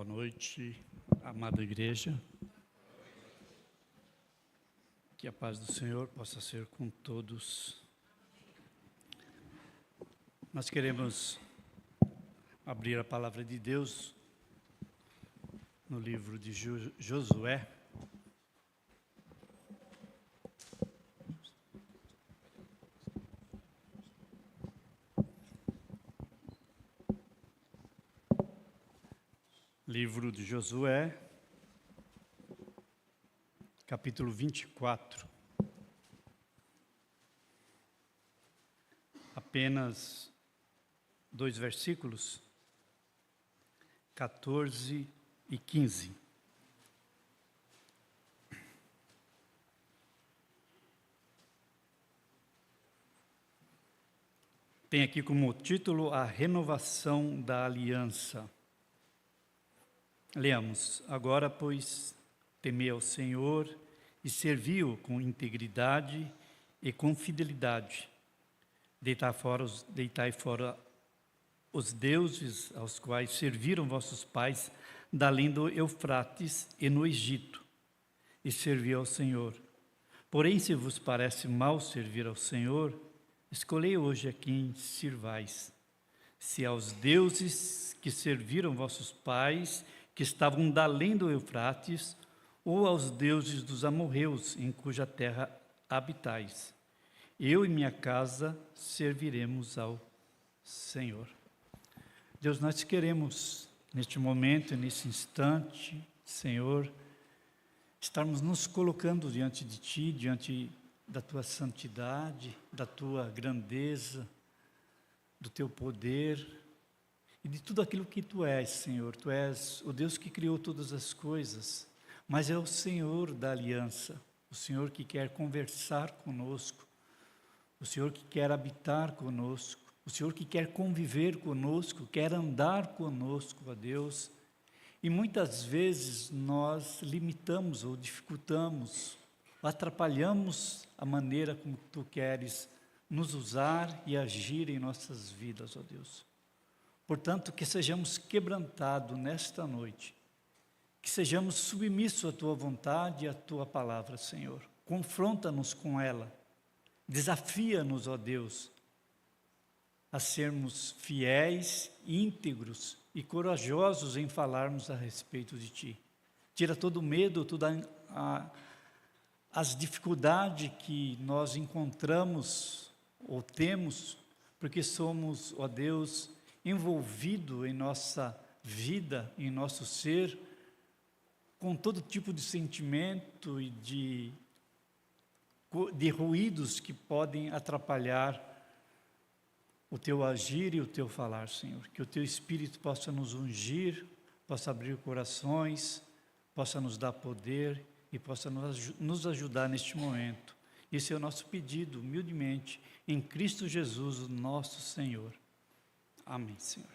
Boa noite, amada igreja. Que a paz do Senhor possa ser com todos. Nós queremos abrir a palavra de Deus no livro de Josué. Livro de Josué, capítulo 24. Apenas 2 versículos, 14 e 15. Tem aqui como título a renovação da aliança. Leamos: agora, pois, temei ao Senhor e servi-o com integridade e com fidelidade. Deitai fora os deuses aos quais serviram vossos pais da além do Eufrates e no Egito, e servi ao Senhor. Porém, se vos parece mal servir ao Senhor, escolhei hoje a quem sirvais. Se aos deuses que serviram vossos pais, que estavam da além do Eufrates, ou aos deuses dos amorreus, em cuja terra habitais. Eu e minha casa serviremos ao Senhor. Deus, nós queremos, neste momento, nesse instante, Senhor, estarmos nos colocando diante de Ti, diante da Tua santidade, da Tua grandeza, do Teu poder e de tudo aquilo que Tu és, Senhor. Tu és o Deus que criou todas as coisas, mas é o Senhor da aliança, o Senhor que quer conversar conosco, o Senhor que quer habitar conosco, o Senhor que quer conviver conosco, quer andar conosco, ó Deus. E muitas vezes nós limitamos ou dificultamos, atrapalhamos a maneira como Tu queres nos usar e agir em nossas vidas, ó Deus. Portanto, que sejamos quebrantados nesta noite, que sejamos submissos à Tua vontade e à Tua palavra, Senhor. Confronta-nos com ela, desafia-nos, ó Deus, a sermos fiéis, íntegros e corajosos em falarmos a respeito de Ti. Tira todo o medo, todas as dificuldades que nós encontramos ou temos, porque somos, ó Deus, envolvido em nossa vida, em nosso ser, com todo tipo de sentimento e de ruídos que podem atrapalhar o Teu agir e o Teu falar, Senhor. Que o Teu Espírito possa nos ungir, possa abrir corações, possa nos dar poder e possa nos ajudar neste momento. Esse é o nosso pedido, humildemente, em Cristo Jesus, o nosso Senhor. Amém, Senhor.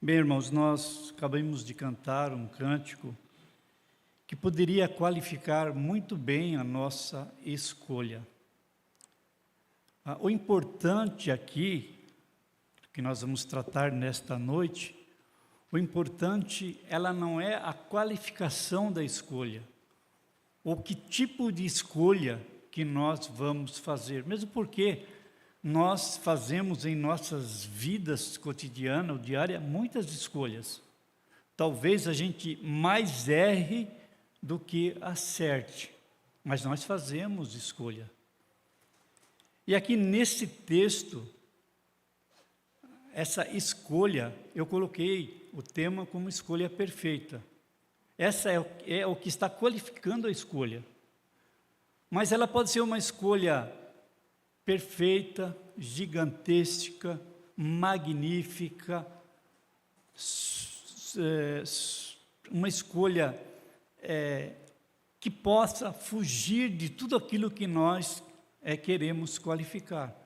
Bem, irmãos, nós acabamos de cantar um cântico que poderia qualificar muito bem a nossa escolha. O importante aqui, que nós vamos tratar nesta noite, o importante, ela não é a qualificação da escolha, ou que tipo de escolha que nós vamos fazer, mesmo porque nós fazemos em nossas vidas cotidianas, ou diárias, muitas escolhas. Talvez a gente mais erre do que acerte, mas nós fazemos escolha. E aqui nesse texto, essa escolha, eu coloquei o tema como escolha perfeita. Essa é o que está qualificando a escolha. Mas ela pode ser uma escolha perfeita, gigantesca, magnífica, uma escolha que possa fugir de tudo aquilo que nós queremos qualificar.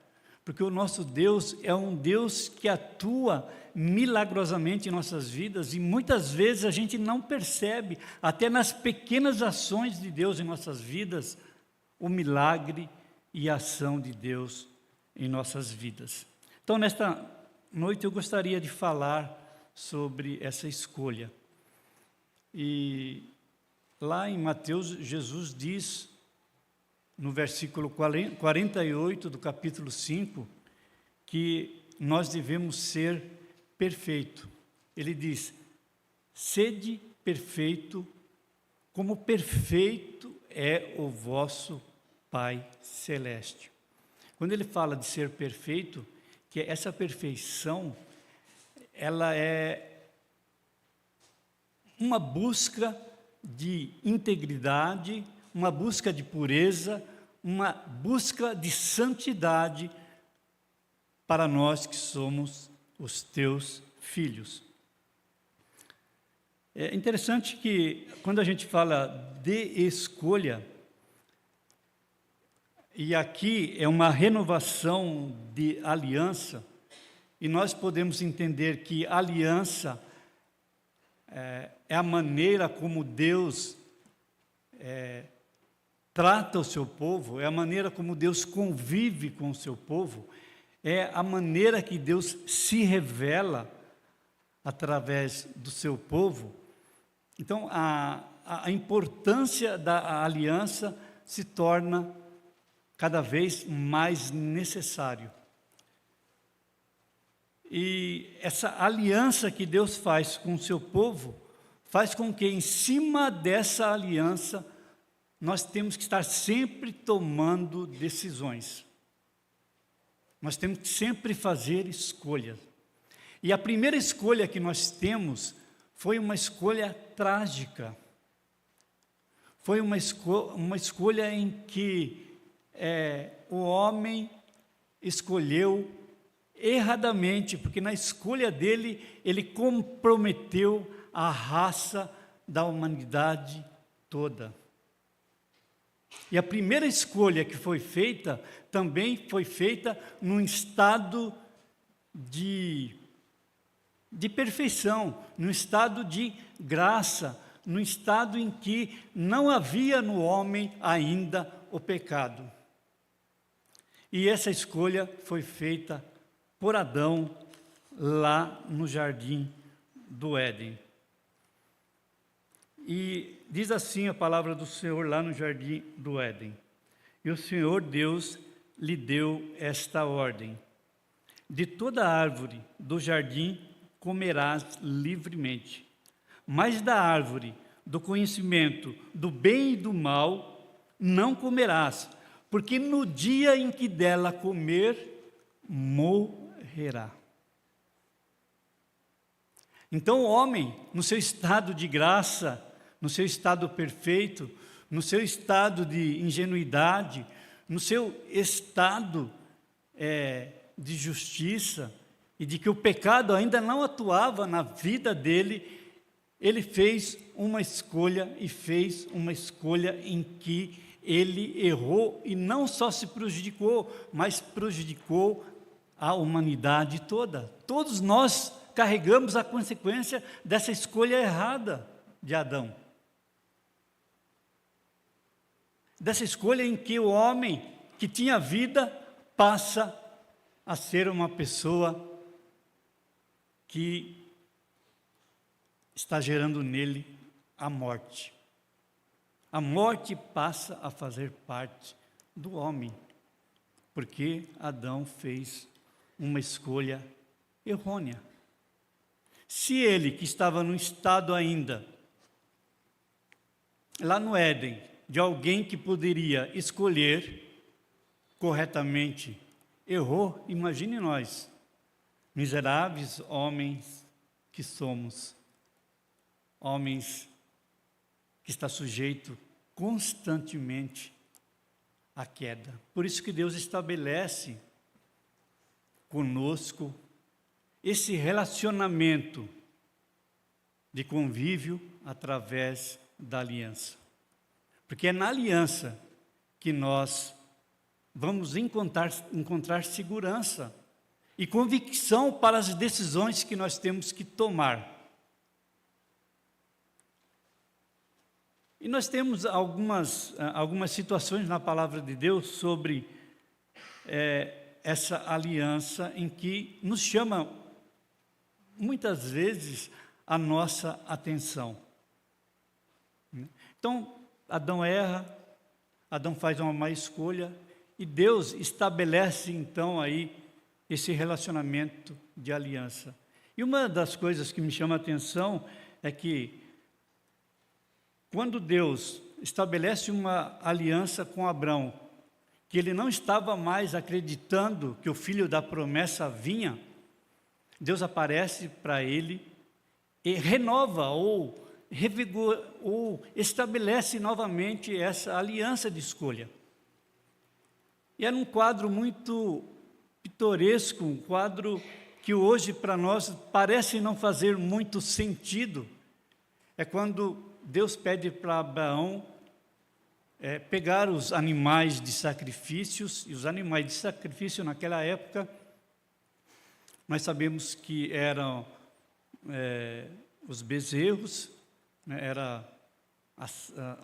Porque o nosso Deus é um Deus que atua milagrosamente em nossas vidas e muitas vezes a gente não percebe, até nas pequenas ações de Deus em nossas vidas, o milagre e a ação de Deus em nossas vidas. Então, nesta noite eu gostaria de falar sobre essa escolha. E lá em Mateus, Jesus diz, no versículo 48 do capítulo 5, que nós devemos ser perfeito. Ele diz: sede perfeito, como perfeito é o vosso Pai Celeste. Quando ele fala de ser perfeito, que essa perfeição, ela é uma busca de integridade, uma busca de pureza, uma busca de santidade para nós que somos os teus filhos. É interessante que, quando a gente fala de escolha, e aqui é uma renovação de aliança, e nós podemos entender que aliança é a maneira como Deus trata o seu povo, é a maneira como Deus convive com o seu povo, é a maneira que Deus se revela através do seu povo. Então, a importância da aliança se torna cada vez mais necessário. E essa aliança que Deus faz com o seu povo, faz com que em cima dessa aliança, nós temos que estar sempre tomando decisões. Nós temos que sempre fazer escolhas. E a primeira escolha que nós temos foi uma escolha trágica. Foi uma escolha em que o homem escolheu erradamente, porque na escolha dele, ele comprometeu a raça da humanidade toda. E a primeira escolha que foi feita, também foi feita num estado de perfeição, num estado de graça, num estado em que não havia no homem ainda o pecado. E essa escolha foi feita por Adão lá no jardim do Éden. E diz assim a palavra do Senhor lá no jardim do Éden: e o Senhor Deus lhe deu esta ordem: de toda árvore do jardim comerás livremente, mas da árvore do conhecimento do bem e do mal não comerás, porque no dia em que dela comer, morrerá. Então o homem, no seu estado de graça, no seu estado perfeito, no seu estado de ingenuidade, no seu estado de justiça, e de que o pecado ainda não atuava na vida dele, ele fez uma escolha, e fez uma escolha em que ele errou, e não só se prejudicou, mas prejudicou a humanidade toda. Todos nós carregamos a consequência dessa escolha errada de Adão. Dessa escolha em que o homem que tinha vida passa a ser uma pessoa que está gerando nele a morte. A morte passa a fazer parte do homem, porque Adão fez uma escolha errônea. Se ele, que estava no estado ainda, lá no Éden, de alguém que poderia escolher corretamente, errou, imagine nós, miseráveis homens que somos, homens que está sujeito constantemente à queda. Por isso que Deus estabelece conosco esse relacionamento de convívio através da aliança. Porque é na aliança que nós vamos encontrar segurança e convicção para as decisões que nós temos que tomar. E nós temos algumas situações na palavra de Deus sobre essa aliança em que nos chama muitas vezes, a nossa atenção. Então, Adão erra, Adão faz uma má escolha, e Deus estabelece, então, aí, esse relacionamento de aliança. E uma das coisas que me chama a atenção é que, quando Deus estabelece uma aliança com Abrão, que ele não estava mais acreditando que o filho da promessa vinha, Deus aparece para ele e renova ou estabelece novamente essa aliança de escolha. E era um quadro muito pitoresco, um quadro que hoje para nós parece não fazer muito sentido. É quando Deus pede para Abraão pegar os animais de sacrifícios, e os animais de sacrifício naquela época, nós sabemos que eram os bezerros, né,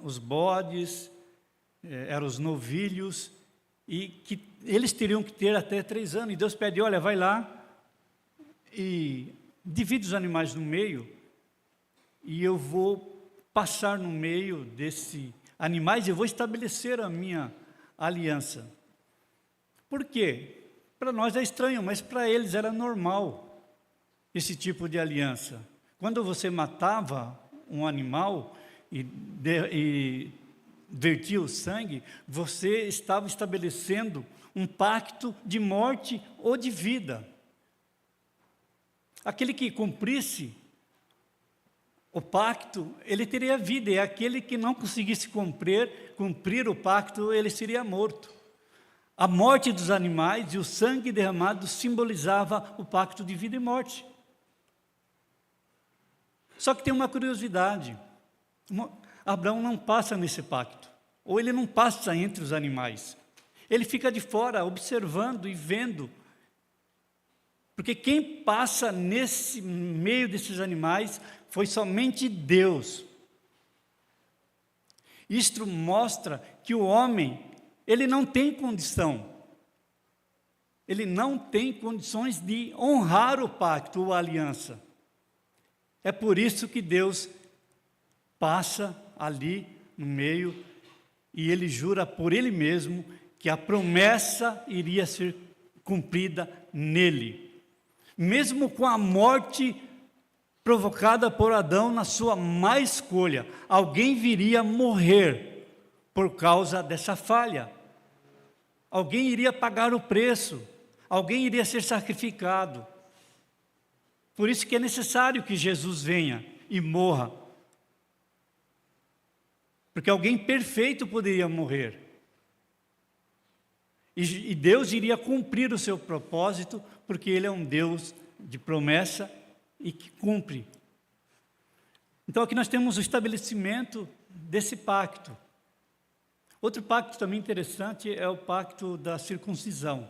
os bodes, eram os novilhos, e que eles teriam que ter até 3 anos, e Deus pede, olha, vai lá e divide os animais no meio, e eu vou passar no meio desses animais, e vou estabelecer a minha aliança. Por quê? Para nós é estranho, mas para eles era normal esse tipo de aliança. Quando você matava um animal e vertia o sangue, você estava estabelecendo um pacto de morte ou de vida. Aquele que cumprisse o pacto, ele teria vida, e aquele que não conseguisse cumprir o pacto, ele seria morto. A morte dos animais e o sangue derramado simbolizava o pacto de vida e morte. Só que tem uma curiosidade, Abraão não passa nesse pacto, ou ele não passa entre os animais, ele fica de fora observando e vendo, porque quem passa nesse meio desses animais foi somente Deus. Isto mostra que o homem, ele não tem condição, ele não tem condições de honrar o pacto ou a aliança. É por isso que Deus passa ali no meio e ele jura por ele mesmo que a promessa iria ser cumprida nele. Mesmo com a morte provocada por Adão na sua má escolha, alguém viria morrer por causa dessa falha. Alguém iria pagar o preço, alguém iria ser sacrificado. Por isso que é necessário que Jesus venha e morra. Porque alguém perfeito poderia morrer. E Deus iria cumprir o seu propósito, porque Ele é um Deus de promessa e que cumpre. Então aqui nós temos o estabelecimento desse pacto. Outro pacto também interessante é o pacto da circuncisão,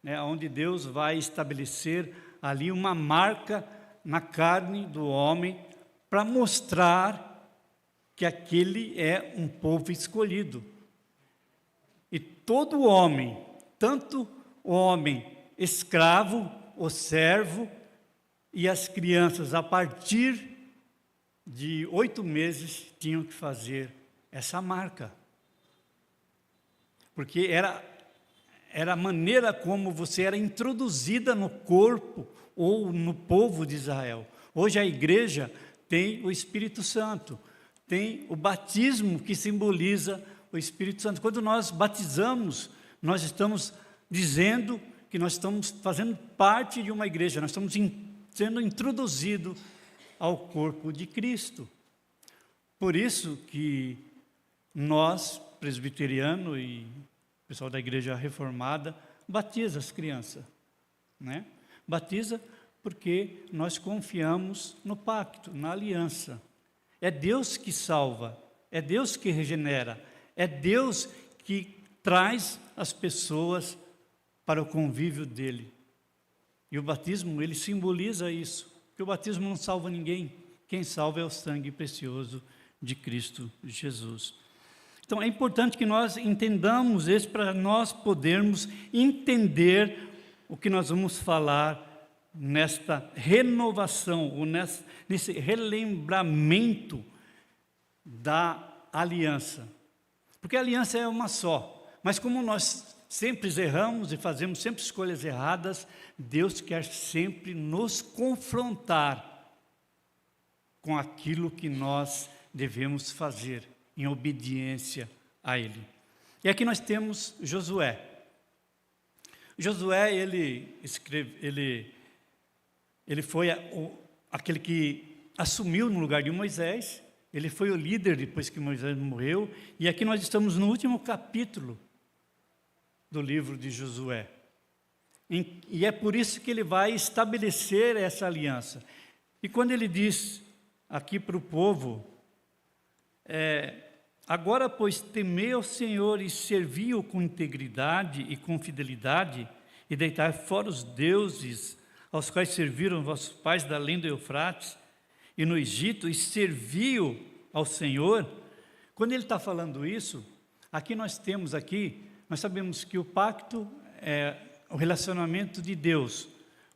né, onde Deus vai estabelecer ali uma marca na carne do homem para mostrar que aquele é um povo escolhido. E todo homem, tanto o homem escravo, o servo e as crianças, a partir de 8 meses, tinham que fazer essa marca. Porque era a maneira como você era introduzida no corpo ou no povo de Israel. Hoje a igreja tem o Espírito Santo, tem o batismo que simboliza o Espírito Santo. Quando nós batizamos, nós estamos dizendo que nós estamos fazendo parte de uma igreja, nós estamos sendo introduzidos ao corpo de Cristo. Por isso que nós, presbiteriano e pessoal da igreja reformada, batiza as crianças, né? Batiza porque nós confiamos no pacto, na aliança. É Deus que salva, é Deus que regenera, é Deus que traz as pessoas para o convívio dele. E o batismo, ele simboliza isso, que o batismo não salva ninguém, quem salva é o sangue precioso de Cristo Jesus. Então é importante que nós entendamos isso para nós podermos entender o que nós vamos falar nesta renovação, ou nesse relembramento da aliança. Porque a aliança é uma só, mas como nós sempre erramos e fazemos sempre escolhas erradas, Deus quer sempre nos confrontar com aquilo que nós devemos fazer em obediência a Ele. E aqui nós temos Josué. Josué, ele foi aquele que assumiu no lugar de Moisés. Ele foi o líder depois que Moisés morreu. E aqui nós estamos no último capítulo do livro de Josué. E é por isso que ele vai estabelecer essa aliança. E quando ele diz aqui para o povo, agora, pois, temei ao Senhor e servi-o com integridade e com fidelidade, e deitai fora os deuses aos quais serviram vossos pais da além do Eufrates e no Egito, e serviu ao Senhor. Quando ele está falando isso, aqui nós sabemos que o pacto é o relacionamento de Deus,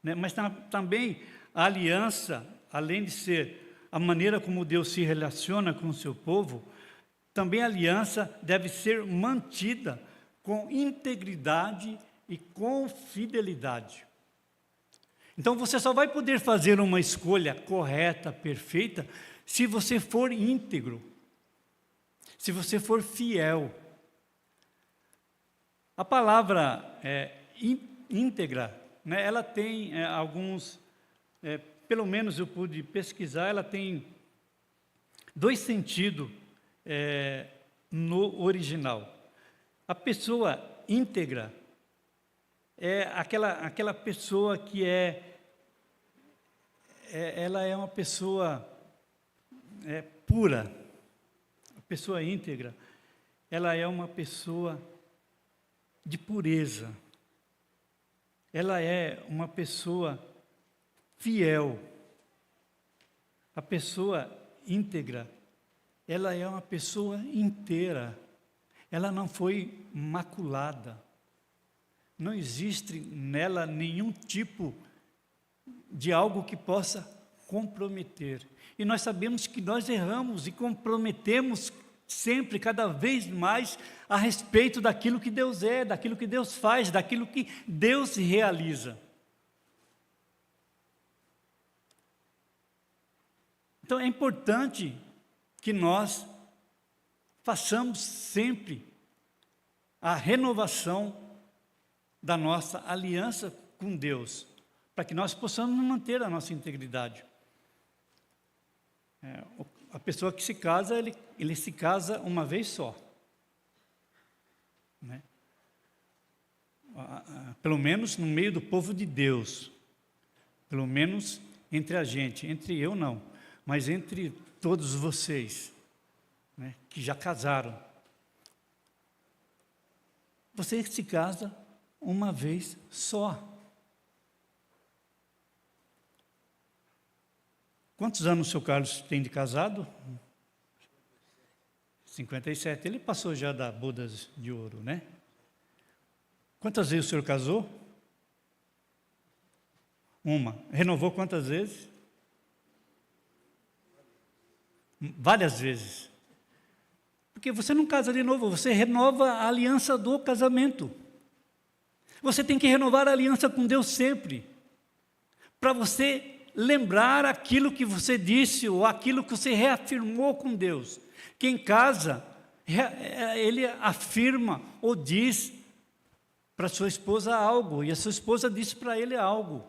né? Mas também a aliança, além de ser a maneira como Deus se relaciona com o seu povo, também a aliança deve ser mantida com integridade e com fidelidade. Então você só vai poder fazer uma escolha correta, perfeita, se você for íntegro, se você for fiel. A palavra íntegra, né, ela tem alguns, pelo menos eu pude pesquisar, ela tem dois sentidos no original. A pessoa íntegra é aquela pessoa que ela é uma pessoa pura. A pessoa íntegra, ela é uma pessoa de pureza. Ela é uma pessoa fiel. A pessoa íntegra, ela é uma pessoa inteira. Ela não foi maculada. Não existe nela nenhum tipo de algo que possa comprometer. E nós sabemos que nós erramos e comprometemos sempre, cada vez mais, a respeito daquilo que Deus é, daquilo que Deus faz, daquilo que Deus realiza. Então é importante que nós façamos sempre a renovação da nossa aliança com Deus, para que nós possamos manter a nossa integridade. A pessoa que se casa, ele se casa uma vez só, né? Pelo menos no meio do povo de Deus, pelo menos entre a gente, entre eu não, mas entre todos vocês, né, que já casaram. Você se casa uma vez só. Quantos anos o seu Carlos tem de casado? 57. Ele passou já da bodas de ouro, né? Quantas vezes o senhor casou? Uma. Renovou quantas vezes? Várias vezes. Porque você não casa de novo, você renova a aliança do casamento. Você tem que renovar a aliança com Deus sempre, para você lembrar aquilo que você disse ou aquilo que você reafirmou com Deus. Quem casa, ele afirma ou diz para sua esposa algo, e a sua esposa diz para ele algo.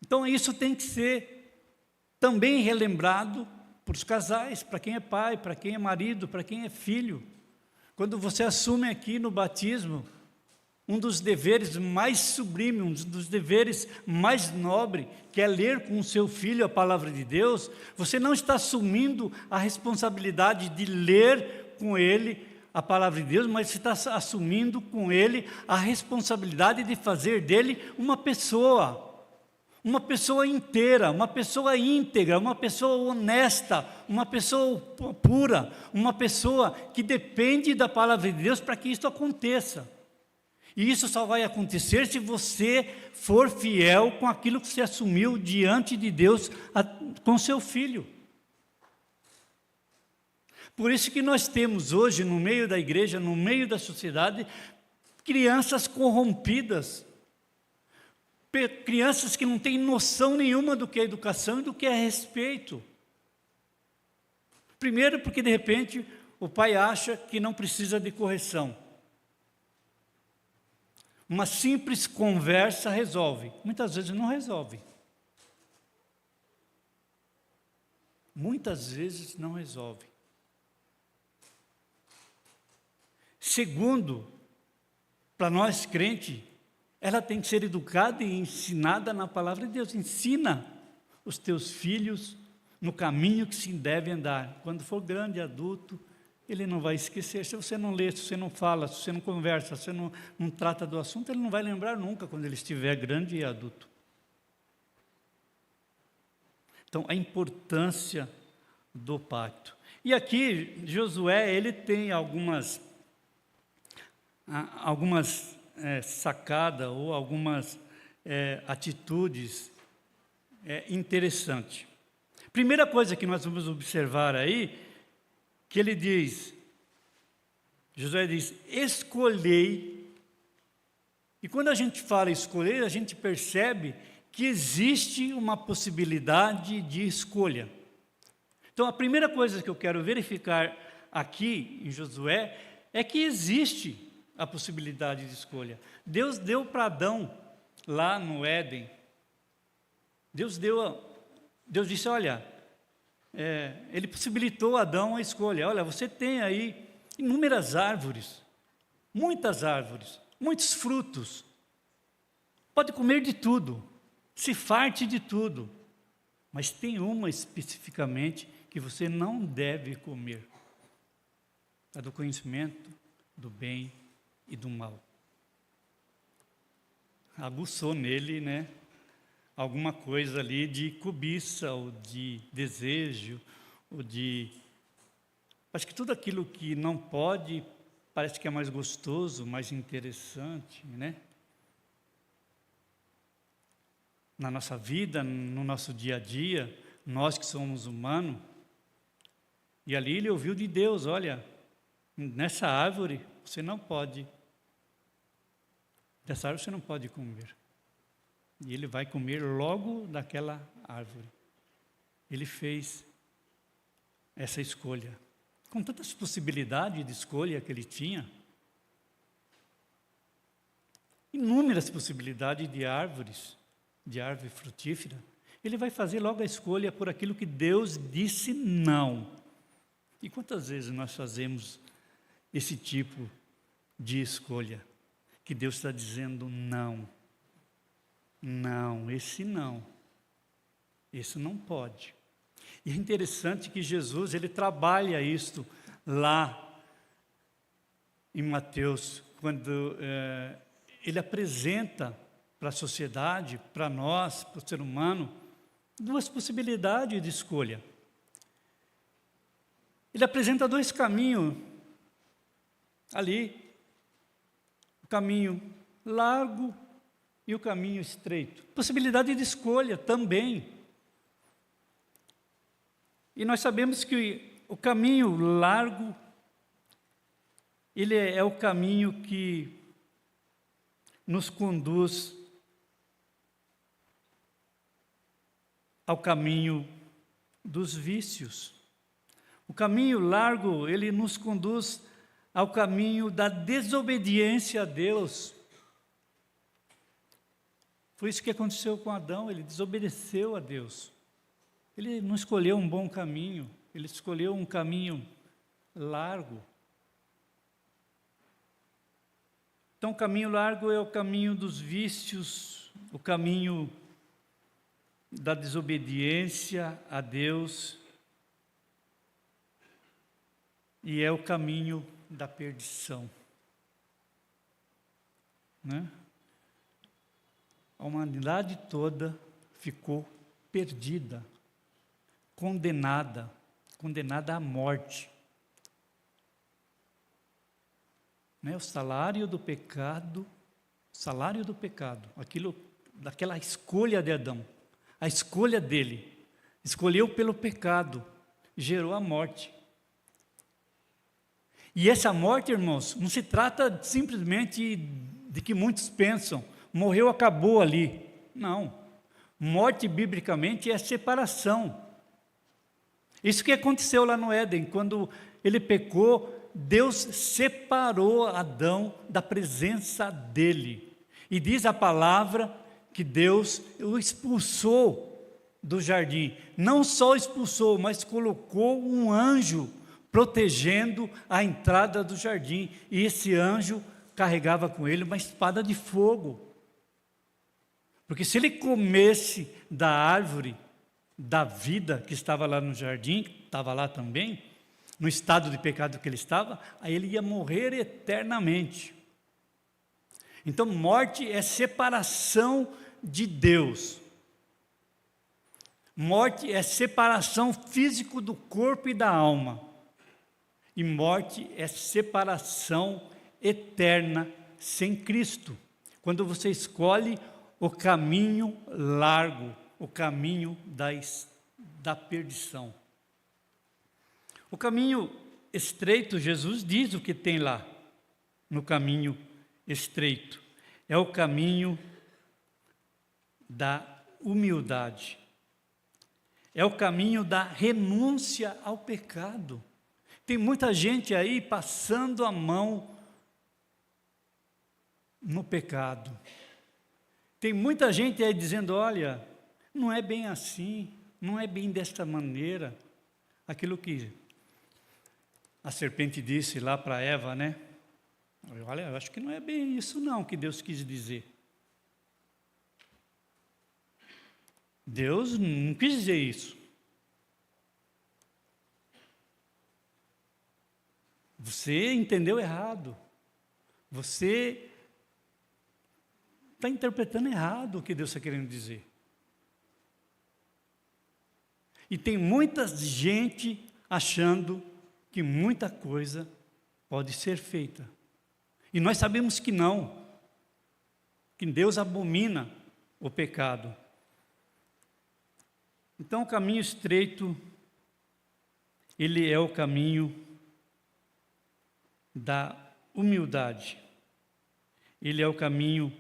Então isso tem que ser também relembrado para os casais, para quem é pai, para quem é marido, para quem é filho. Quando você assume aqui no batismo um dos deveres mais sublimes, um dos deveres mais nobres, que é ler com o seu filho a palavra de Deus, você não está assumindo a responsabilidade de ler com ele a palavra de Deus, mas você está assumindo com ele a responsabilidade de fazer dele uma pessoa inteira, uma pessoa íntegra, uma pessoa honesta, uma pessoa pura, uma pessoa que depende da palavra de Deus para que isso aconteça. E isso só vai acontecer se você for fiel com aquilo que você assumiu diante de Deus com seu filho. Por isso que nós temos hoje, no meio da igreja, no meio da sociedade, crianças corrompidas, crianças que não têm noção nenhuma do que é educação e do que é respeito. Primeiro, porque de repente o pai acha que não precisa de correção. Uma simples conversa resolve. Muitas vezes não resolve. Muitas vezes não resolve. Segundo, para nós crentes, ela tem que ser educada e ensinada na palavra de Deus. Ensina os teus filhos no caminho que se deve andar. Quando for grande, adulto, ele não vai esquecer. Se você não lê, se você não fala, se você não conversa, se você não trata do assunto, ele não vai lembrar nunca quando ele estiver grande e adulto. Então, a importância do pacto. E aqui, Josué, ele tem algumas sacadas ou algumas atitudes interessantes. Primeira coisa que nós vamos observar aí, que ele diz, Josué diz, escolhei. E quando a gente fala escolher, a gente percebe que existe uma possibilidade de escolha. Então, a primeira coisa que eu quero verificar aqui em Josué é que existe a possibilidade de escolha. Deus deu para Adão, lá no Éden, Deus disse, olha, ele possibilitou a Adão a escolha. Olha, você tem aí inúmeras árvores, muitos frutos. Pode comer de tudo, se farte de tudo. Mas tem uma especificamente que você não deve comer. A do conhecimento do bem e do mal. Aguçou nele, alguma coisa ali de cobiça, ou de desejo, ou de... Acho que tudo aquilo que não pode, parece que é mais gostoso, mais interessante, Na nossa vida, no nosso dia a dia, nós que somos humanos, e ali ele ouviu de Deus, olha, nessa árvore você não pode, dessa árvore você não pode comer. E ele vai comer logo daquela árvore. Ele fez essa escolha. Com tantas possibilidades de escolha que ele tinha, inúmeras possibilidades de árvore frutífera, ele vai fazer logo a escolha por aquilo que Deus disse não. E quantas vezes nós fazemos esse tipo de escolha? Que Deus está dizendo não. Não, esse não. Esse não pode. E é interessante que Jesus, ele trabalha isto lá em Mateus, quando ele apresenta para a sociedade, para nós, para o ser humano, duas possibilidades de escolha. Ele apresenta dois caminhos ali, o caminho largo e o caminho estreito. Possibilidade de escolha também. E nós sabemos que o caminho largo, ele é o caminho que nos conduz ao caminho dos vícios. O caminho largo, ele nos conduz ao caminho da desobediência a Deus. Foi isso que aconteceu com Adão, ele desobedeceu a Deus. Ele não escolheu um bom caminho, ele escolheu um caminho largo. Então, o caminho largo é o caminho dos vícios, o caminho da desobediência a Deus, e é o caminho da perdição. A humanidade toda ficou perdida, condenada à morte. O salário do pecado salário do pecado, daquela escolha de Adão, a escolha dele, escolheu pelo pecado, gerou a morte. E essa morte, irmãos, não se trata simplesmente de que muitos pensam, morreu, acabou ali. Não. Morte, biblicamente, é separação. Isso que aconteceu lá no Éden, quando ele pecou, Deus separou Adão da presença dele. E diz a palavra que Deus o expulsou do jardim. Não só expulsou, mas colocou um anjo protegendo a entrada do jardim. E esse anjo carregava com ele uma espada de fogo. Porque se ele comesse da árvore da vida que estava lá no jardim, estava lá também, no estado de pecado que ele estava, aí ele ia morrer eternamente. Então, morte é separação de Deus. Morte é separação física do corpo e da alma. E morte é separação eterna sem Cristo. Quando você escolhe o caminho largo, o caminho da perdição. O caminho estreito, Jesus diz o que tem lá, no caminho estreito. É o caminho da humildade. É o caminho da renúncia ao pecado. Tem muita gente aí passando a mão no pecado. Tem muita gente aí dizendo, olha, não é bem assim, não é bem desta maneira. Aquilo que a serpente disse lá para Eva, né? Olha, eu acho que não é bem isso não que Deus quis dizer. Deus não quis dizer isso. Você entendeu errado. Você está interpretando errado o que Deus está querendo dizer. E tem muita gente achando que muita coisa pode ser feita. E nós sabemos que não. Que Deus abomina o pecado. Então, o caminho estreito, ele é o caminho da humildade. Ele é o caminho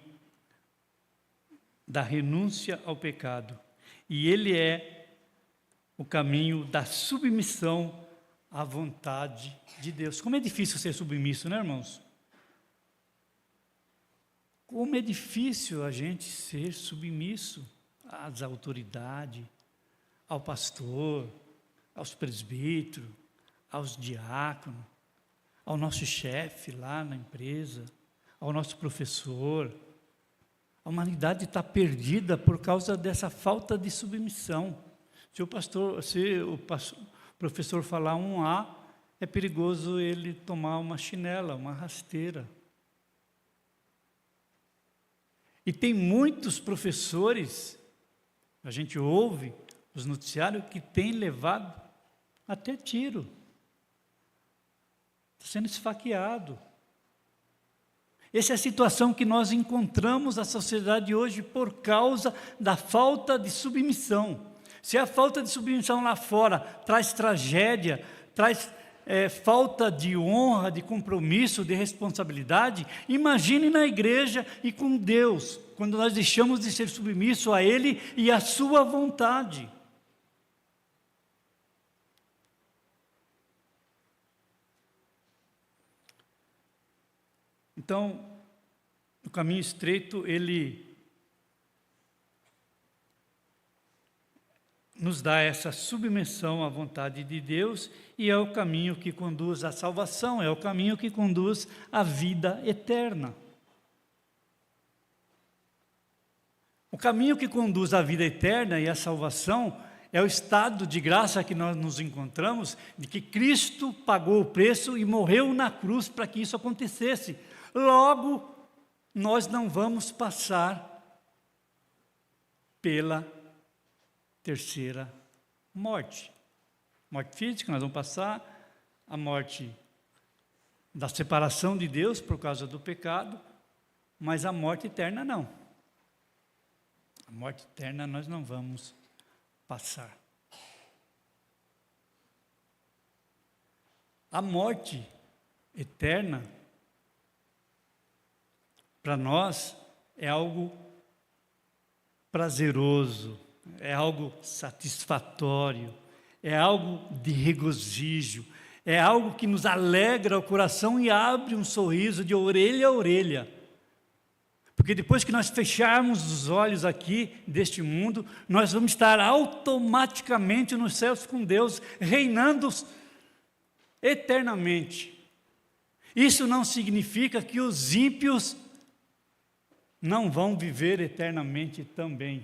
da renúncia ao pecado. E ele é o caminho da submissão à vontade de Deus. Como é difícil ser submisso, né, irmãos? Como é difícil a gente ser submisso às autoridades, ao pastor, aos presbíteros, aos diáconos, ao nosso chefe lá na empresa, ao nosso professor. A humanidade está perdida por causa dessa falta de submissão. Se o professor falar um A, é perigoso ele tomar uma chinela, uma rasteira. E tem muitos professores, a gente ouve os noticiários, que têm levado até tiro. Está sendo esfaqueado. Essa é a situação que nós encontramos na sociedade hoje por causa da falta de submissão. Se a falta de submissão lá fora traz tragédia, traz falta de honra, de compromisso, de responsabilidade, imagine na igreja e com Deus, quando nós deixamos de ser submissos a Ele e à sua vontade. Então, o caminho estreito, ele nos dá essa submissão à vontade de Deus e é o caminho que conduz à salvação, é o caminho que conduz à vida eterna. O caminho que conduz à vida eterna e à salvação é o estado de graça que nós nos encontramos, de que Cristo pagou o preço e morreu na cruz para que isso acontecesse. Logo, nós não vamos passar pela terceira morte. Morte física, nós vamos passar a morte da separação de Deus por causa do pecado, mas a morte eterna não. A morte eterna nós não vamos passar. A morte eterna, para nós, é algo prazeroso, é algo satisfatório, é algo de regozijo, é algo que nos alegra o coração e abre um sorriso de orelha a orelha. Porque depois que nós fecharmos os olhos aqui deste mundo, nós vamos estar automaticamente nos céus com Deus, reinando eternamente. Isso não significa que os ímpios não vão viver eternamente também.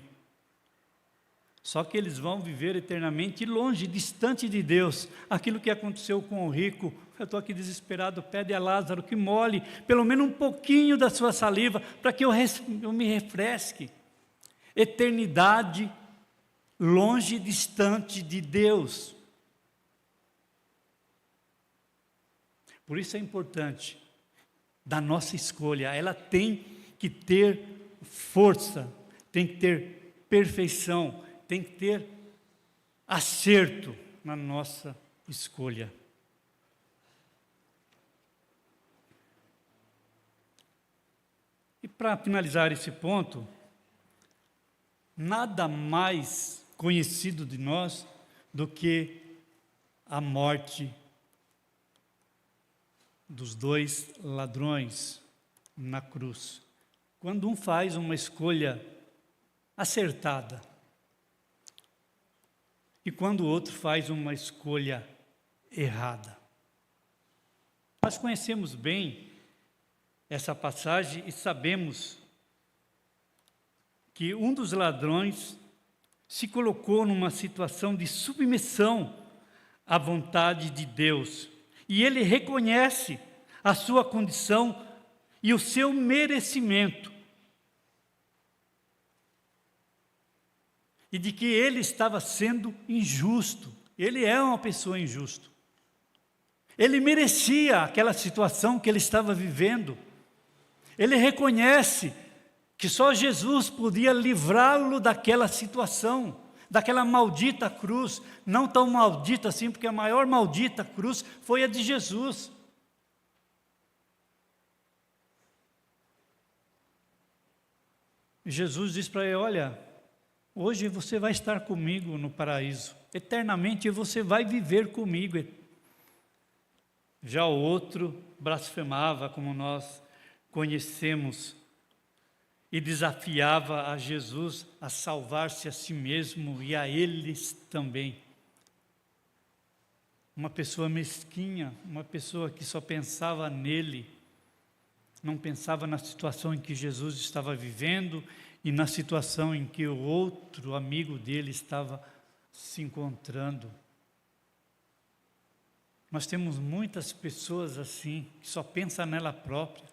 Só que eles vão viver eternamente longe, distante de Deus. Aquilo que aconteceu com o rico, eu estou aqui desesperado, pede a Lázaro que molhe pelo menos um pouquinho da sua saliva, para que eu me refresque. Eternidade longe, distante de Deus. Por isso é importante, da nossa escolha, ela tem que ter força, tem que ter perfeição, tem que ter acerto na nossa escolha. E para finalizar esse ponto, nada mais conhecido de nós do que a morte dos dois ladrões na cruz. Quando um faz uma escolha acertada e quando o outro faz uma escolha errada. Nós conhecemos bem essa passagem e sabemos que um dos ladrões se colocou numa situação de submissão à vontade de Deus. E ele reconhece a sua condição e o seu merecimento. E de que ele estava sendo injusto. Ele é uma pessoa injusta. Ele merecia aquela situação que ele estava vivendo. Ele reconhece que só Jesus podia livrá-lo daquela situação, daquela maldita cruz, não tão maldita assim, porque a maior maldita cruz foi a de Jesus. Jesus diz para ele: olha, hoje você vai estar comigo no paraíso, eternamente você vai viver comigo. Já o outro blasfemava, como nós conhecemos, e desafiava a Jesus a salvar-se a si mesmo e a eles também. Uma pessoa mesquinha, uma pessoa que só pensava nele, não pensava na situação em que Jesus estava vivendo e na situação em que o outro amigo dele estava se encontrando. Nós temos muitas pessoas assim, que só pensa nela própria,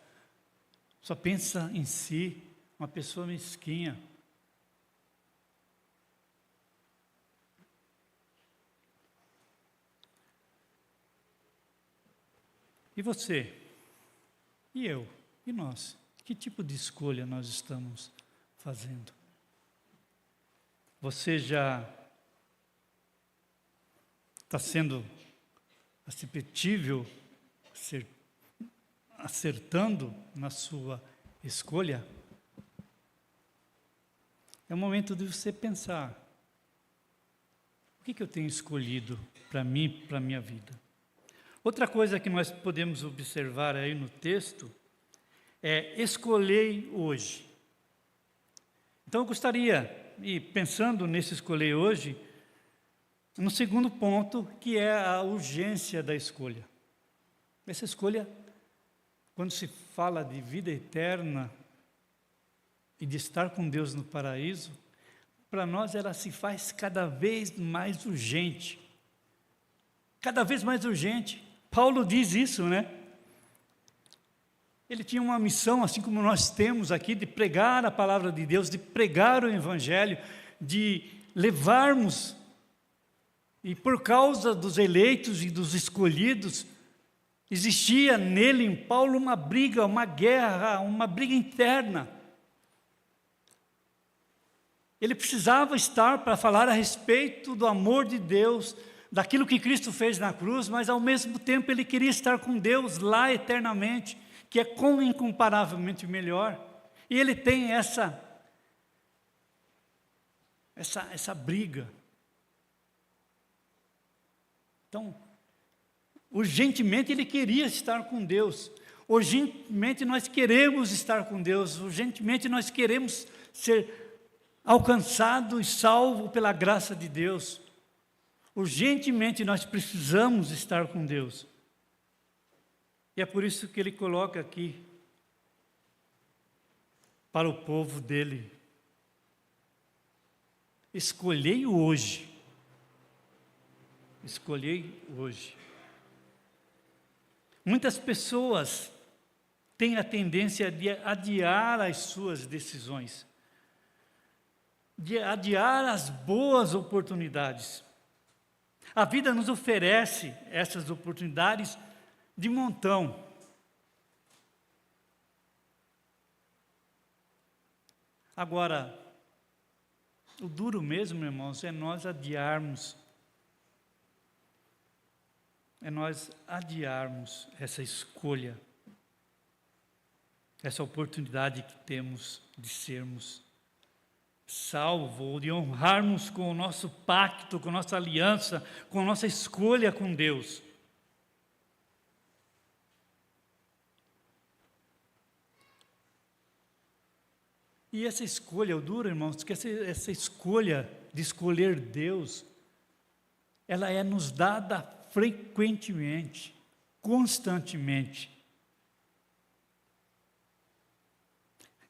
só pensa em si, uma pessoa mesquinha. E você? E eu? E nós? Que tipo de escolha nós estamos fazendo? Você já está sendo acertível, acertando na sua escolha? É o momento de você pensar: o que eu tenho escolhido para mim, para a minha vida? Outra coisa que nós podemos observar aí no texto é: escolhei hoje. Então eu gostaria, e pensando nesse escolher hoje, no segundo ponto, que é a urgência da escolha. Essa escolha, quando se fala de vida eterna e de estar com Deus no paraíso, para nós ela se faz cada vez mais urgente. Cada vez mais urgente. Paulo diz isso, né? Ele tinha uma missão, assim como nós temos aqui, de pregar a palavra de Deus, de pregar o Evangelho, de levarmos, e por causa dos eleitos e dos escolhidos, Existia nele, em Paulo, uma briga, uma guerra, uma briga interna. Ele precisava estar para falar a respeito do amor de Deus, daquilo que Cristo fez na cruz, mas ao mesmo tempo ele queria estar com Deus lá eternamente, que é incomparavelmente melhor. E ele tem essa briga. Então, urgentemente ele queria estar com Deus. Urgentemente nós queremos estar com Deus. Urgentemente nós queremos ser alcançado e salvo pela graça de Deus. Urgentemente nós precisamos estar com Deus. E é por isso que ele coloca aqui para o povo dele: escolhei hoje. Escolhei hoje. Muitas pessoas têm a tendência de adiar as suas decisões, de adiar as boas oportunidades. A vida nos oferece essas oportunidades de montão. Agora, o duro mesmo, irmãos, é nós adiarmos essa escolha, essa oportunidade que temos de sermos salvos, ou de honrarmos com o nosso pacto, com a nossa aliança, com a nossa escolha com Deus. E essa escolha, o duro, irmãos, que essa escolha de escolher Deus, ela é nos dada frequentemente, constantemente.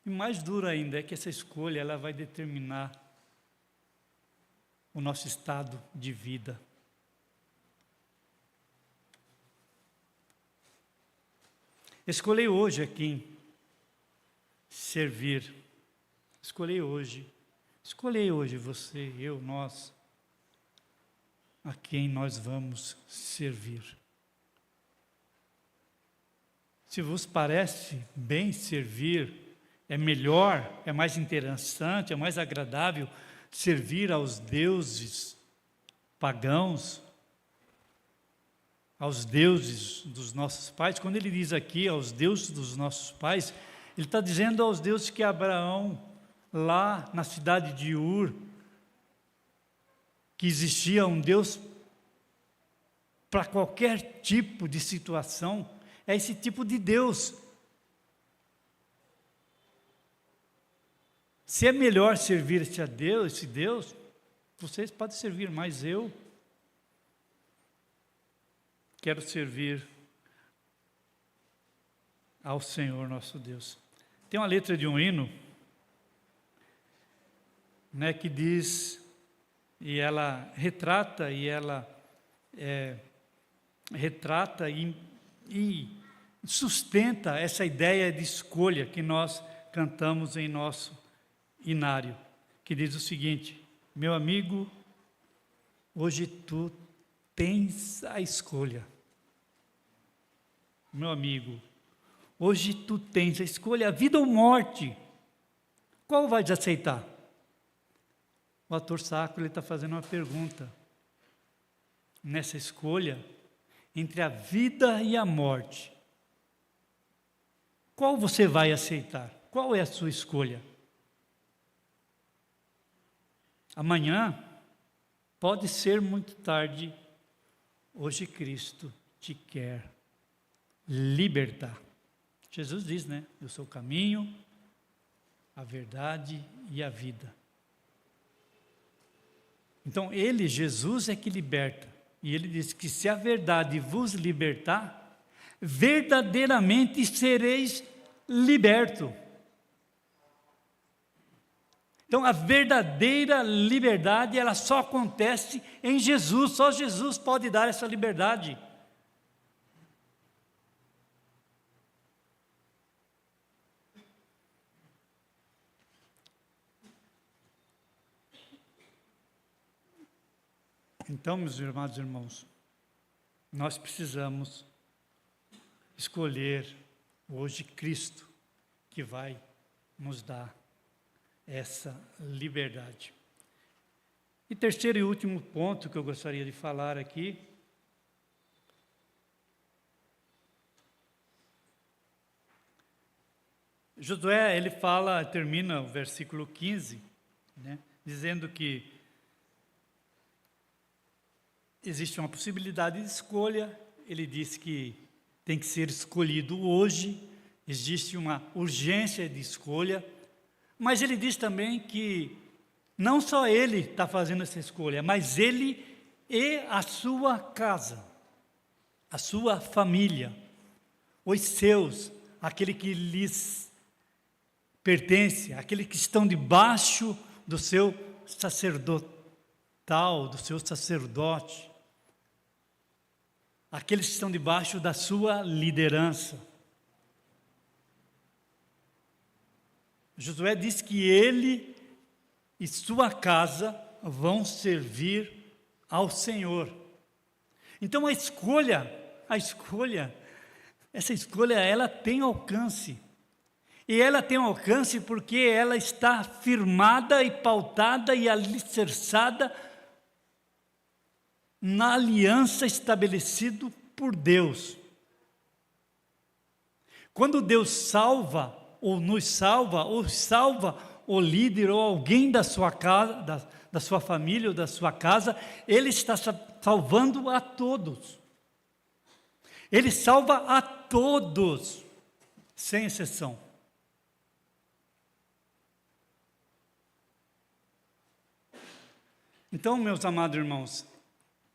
E mais duro ainda é que essa escolha ela vai determinar o nosso estado de vida. Escolhi hoje a quem servir. Escolhi hoje você, eu, nós, a quem nós vamos servir. Se vos parece bem servir, é melhor, é mais interessante, é mais agradável servir aos deuses pagãos, aos deuses dos nossos pais. Quando ele diz aqui aos deuses dos nossos pais, ele está dizendo aos deuses que Abraão, lá na cidade de Ur, que existia um Deus para qualquer tipo de situação, é esse tipo de Deus. Se é melhor servir esse Deus, vocês podem servir, mas eu quero servir ao Senhor nosso Deus. Tem uma letra de um hino, que diz, e ela retrata, e sustenta essa ideia de escolha que nós cantamos em nosso hinário, que diz o seguinte: meu amigo, hoje tu tens a escolha. Meu amigo, hoje tu tens a escolha, a vida ou morte. Qual vais aceitar? O autor sacro está fazendo uma pergunta. Nessa escolha, entre a vida e a morte, qual você vai aceitar? Qual é a sua escolha? Amanhã pode ser muito tarde. Hoje Cristo te quer libertar. Jesus diz, eu sou o caminho, a verdade e a vida. Então, Jesus é que liberta. E ele diz que se a verdade vos libertar, verdadeiramente sereis libertos. Então, a verdadeira liberdade, ela só acontece em Jesus. Só Jesus pode dar essa liberdade. Então, meus amados irmãos, nós precisamos escolher hoje Cristo, que vai nos dar essa liberdade. E terceiro e último ponto que eu gostaria de falar aqui, Josué, ele fala, termina o versículo 15, né, dizendo que existe uma possibilidade de escolha. Ele diz que tem que ser escolhido hoje, existe uma urgência de escolha, mas ele diz também que não só ele está fazendo essa escolha, mas ele e a sua casa, a sua família, os seus, aquele que lhes pertence, aqueles que estão debaixo do seu sacerdotal, do seu sacerdote, aqueles que estão debaixo da sua liderança. Josué diz que ele e sua casa vão servir ao Senhor. Então essa escolha, ela tem alcance. E ela tem alcance porque ela está firmada e pautada e alicerçada na aliança estabelecida por Deus. Quando Deus salva, ou nos salva, ou salva o líder ou alguém da sua casa, da sua família ou da sua casa, Ele está salvando a todos. Ele salva a todos, sem exceção. Então, meus amados irmãos,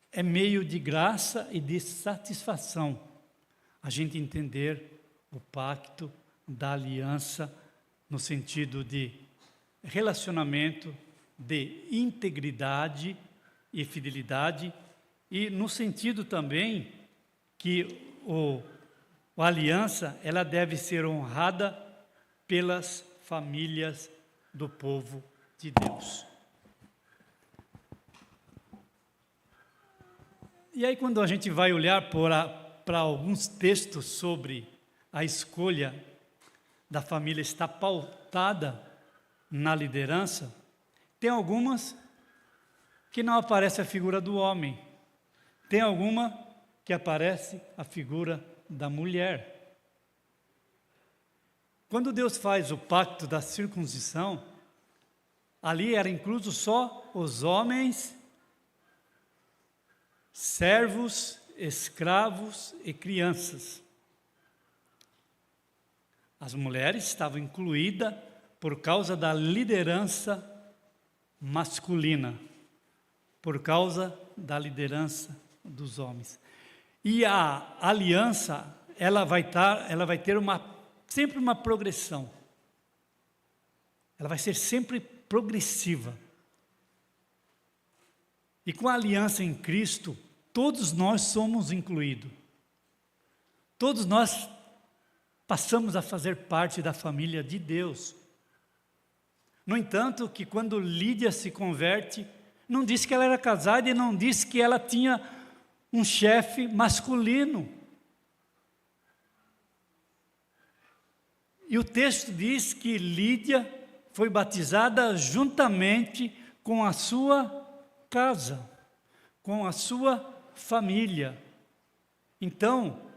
é meio de graça e de satisfação a gente entender o pacto da aliança no sentido de relacionamento, de integridade e fidelidade, e no sentido também que a aliança ela deve ser honrada pelas famílias do povo de Deus. E aí, quando a gente vai olhar para alguns textos sobre a escolha da família estar pautada na liderança, tem algumas que não aparece a figura do homem, tem alguma que aparece a figura da mulher. Quando Deus faz o pacto da circuncisão, ali era incluso só os homens, servos, escravos e crianças. As mulheres estavam incluídas por causa da liderança masculina, por causa da liderança dos homens. E a aliança, ela vai ter sempre uma progressão. Ela vai ser sempre progressiva. E com a aliança em Cristo, todos nós somos incluídos. Todos nós passamos a fazer parte da família de Deus. No entanto, que quando Lídia se converte, não disse que ela era casada e não disse que ela tinha um chefe masculino. E o texto diz que Lídia foi batizada juntamente com a sua casa, com a sua família. Então,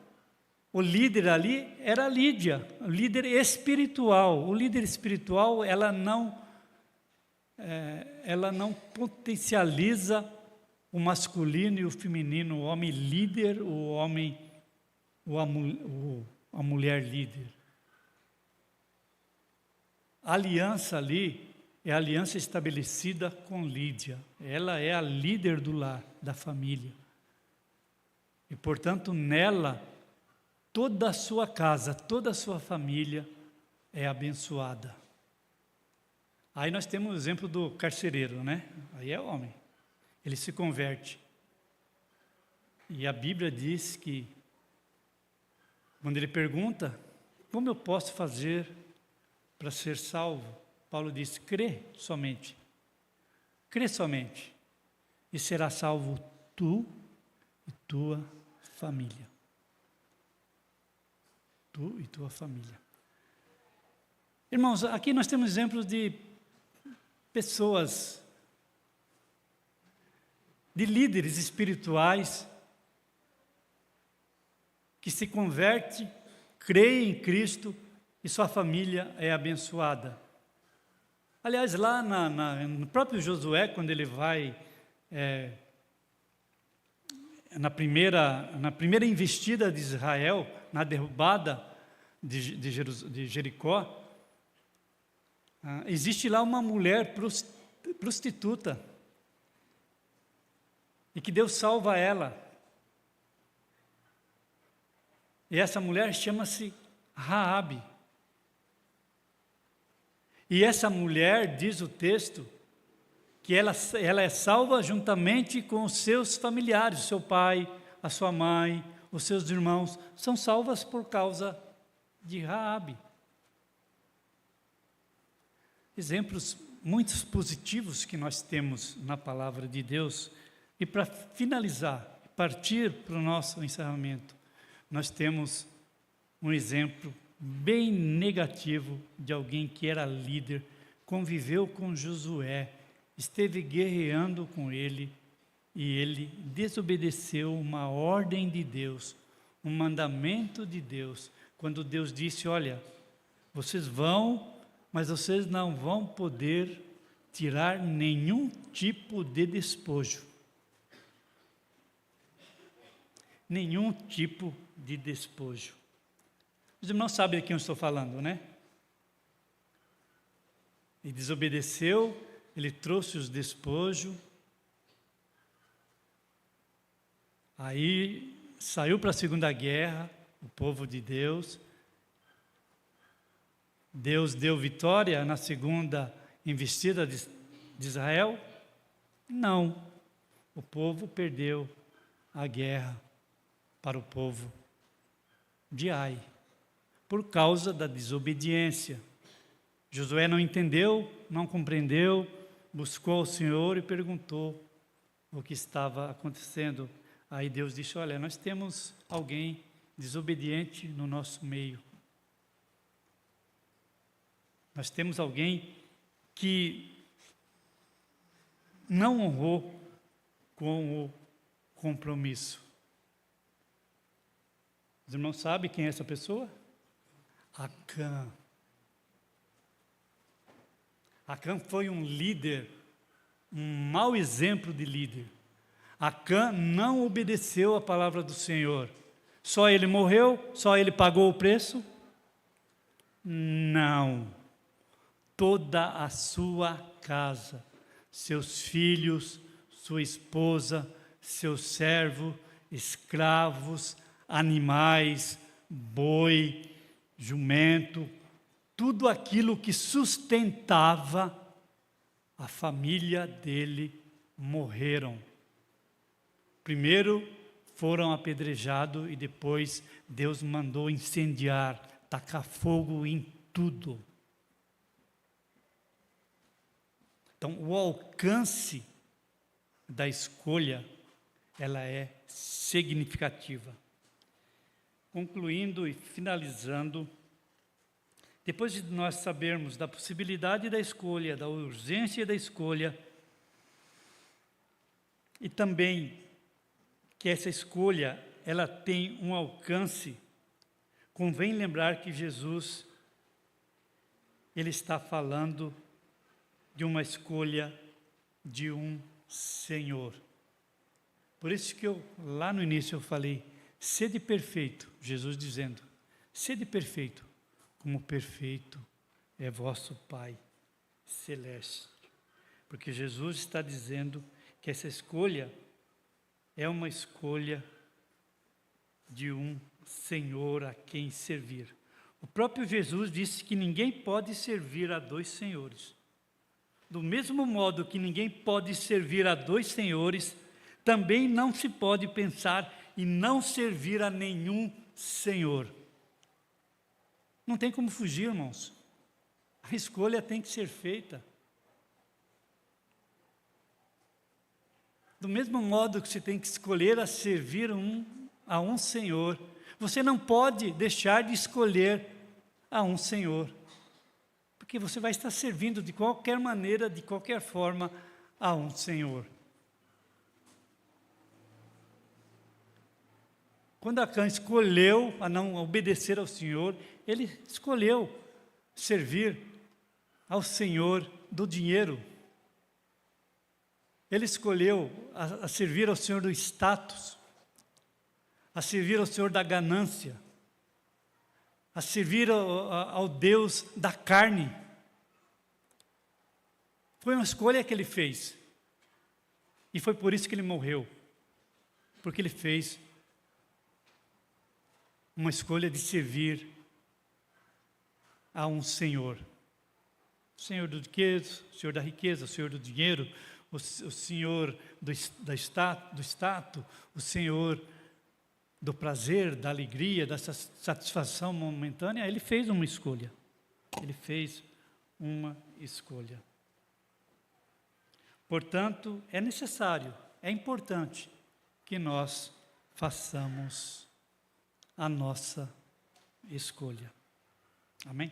o líder ali era Lídia, o líder espiritual. O líder espiritual, ela não potencializa o masculino e o feminino, o homem líder, a mulher líder. A aliança ali é a aliança estabelecida com Lídia. Ela é a líder do lar, da família. E, portanto, nela, toda a sua casa, toda a sua família é abençoada. Aí nós temos o exemplo do carcereiro, né? Aí é homem. Ele se converte. E a Bíblia diz que, quando ele pergunta, como eu posso fazer para ser salvo? Paulo diz, crê somente, e será salvo tu e tua família. tu e tua família. Irmãos, aqui nós temos exemplos de pessoas, de líderes espirituais, que se converte, crê em Cristo e sua família é abençoada. Aliás, lá no próprio Josué, quando ele vai na primeira investida de Israel, na derrubada de Jericó, existe lá uma mulher prostituta, e que Deus salva ela. E essa mulher chama-se Raabe. E essa mulher, diz o texto, que ela é salva juntamente com os seus familiares, o seu pai, a sua mãe, os seus irmãos, são salvas por causa de Raabe. Exemplos muito positivos que nós temos na palavra de Deus. E para finalizar, partir para o nosso encerramento, nós temos um exemplo bem negativo de alguém que era líder, conviveu com Josué, esteve guerreando com ele, e ele desobedeceu uma ordem de Deus, um mandamento de Deus, quando Deus disse: olha, vocês vão, mas vocês não vão poder tirar nenhum tipo de despojo. Nenhum tipo de despojo. Os irmãos sabem de quem eu estou falando, né? Ele desobedeceu, ele trouxe os despojos, aí saiu para a Segunda Guerra, o povo de Deus. Deus deu vitória na segunda investida de Israel? Não. O povo perdeu a guerra para o povo de Ai, por causa da desobediência. Josué não entendeu, não compreendeu, buscou o Senhor e perguntou o que estava acontecendo. Aí Deus disse: olha, nós temos alguém desobediente no nosso meio. Nós temos alguém que não honrou com o compromisso. Os irmãos sabem quem é essa pessoa? Acã. Acã foi um líder, um mau exemplo de líder. Acã não obedeceu a palavra do Senhor. Só ele morreu? Só ele pagou o preço? Não. Toda a sua casa, seus filhos, sua esposa, seu servo, escravos, animais, boi, jumento, tudo aquilo que sustentava a família dele morreram. Primeiro foram apedrejados e depois Deus mandou incendiar, tacar fogo em tudo. Então, o alcance da escolha, ela é significativa. Concluindo e finalizando, depois de nós sabermos da possibilidade da escolha, da urgência da escolha, e também que essa escolha, ela tem um alcance, convém lembrar que Jesus, ele está falando de uma escolha de um Senhor. Por isso que lá no início eu falei, sede perfeito, Jesus dizendo, sede perfeito, como perfeito é vosso Pai Celeste. Porque Jesus está dizendo que essa escolha é uma escolha de um Senhor a quem servir. O próprio Jesus disse que ninguém pode servir a dois senhores. Do mesmo modo que ninguém pode servir a dois senhores, também não se pode pensar em não servir a nenhum senhor. Não tem como fugir, irmãos. A escolha tem que ser feita. Do mesmo modo que você tem que escolher a servir a um senhor, Você não pode deixar de escolher a um Senhor, porque você vai estar servindo de qualquer maneira, de qualquer forma, a um Senhor. Quando Acã escolheu a não obedecer ao Senhor, ele escolheu servir ao Senhor do dinheiro. Ele escolheu a servir ao Senhor do status, a servir ao Senhor da ganância, a servir ao Deus da carne. Foi uma escolha que ele fez. E foi por isso que ele morreu. Porque ele fez uma escolha de servir a um Senhor. O Senhor do riqueza, o Senhor da riqueza, o Senhor do dinheiro, o Senhor do status, o Senhor do prazer, da alegria, da satisfação momentânea. Ele fez uma escolha. Ele fez uma escolha. Portanto, é necessário, é importante que nós façamos a nossa escolha. Amém?